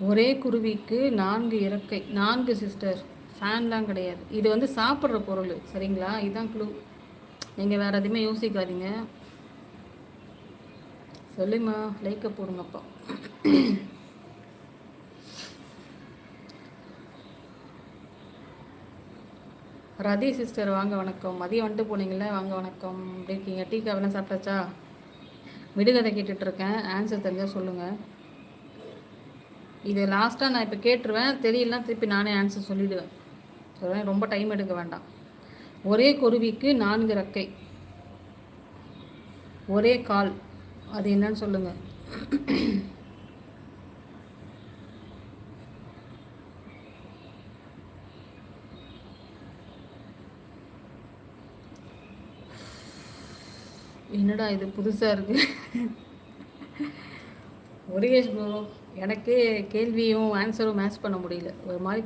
ஒரே குருவிக்கு 4 இறக்கை. 4 சிஸ்டர். ஃபேன்லாம் கிடையாது. இது வந்து சாப்பிட்ற பொருள். சரிங்களா? இதுதான் க்ளூ. நீங்கள் வேறு எதுவுமே யோசிக்காதீங்க. சொல்லுமா, லைக்கை போடுங்கப்பா. ரதி சிஸ்டர் வாங்க வணக்கம். மதியம் வந்துட்டு போனீங்களே, வாங்க வணக்கம். எப்படி இருக்கீங்க? டீ காவெல்லாம் சாப்பிட்டாச்சா? விடுகதை கேட்டுட்ருக்கேன். ஆன்சர் தெரிஞ்சால் சொல்லுங்கள். இது லாஸ்ட்டாக நான் இப்போ கேட்டுருவேன். தெரியலனா திருப்பி நானே ஆன்சர் சொல்லிவிடுவேன். சொல்லுவேன், ரொம்ப டைம் எடுக்க வேண்டாம். ஒரே குருவிக்கு 4 ரெக்கை, ஒரே கால். அது என்னன்னு சொல்லுங்கள். என்னடா இது புதுசாக இருக்குது. ஒரே ப்ரோ, எனக்கு கேள்வியும் ஆன்சரும் மேட்ச் பண்ண முடியல. ஒரு மாதிரி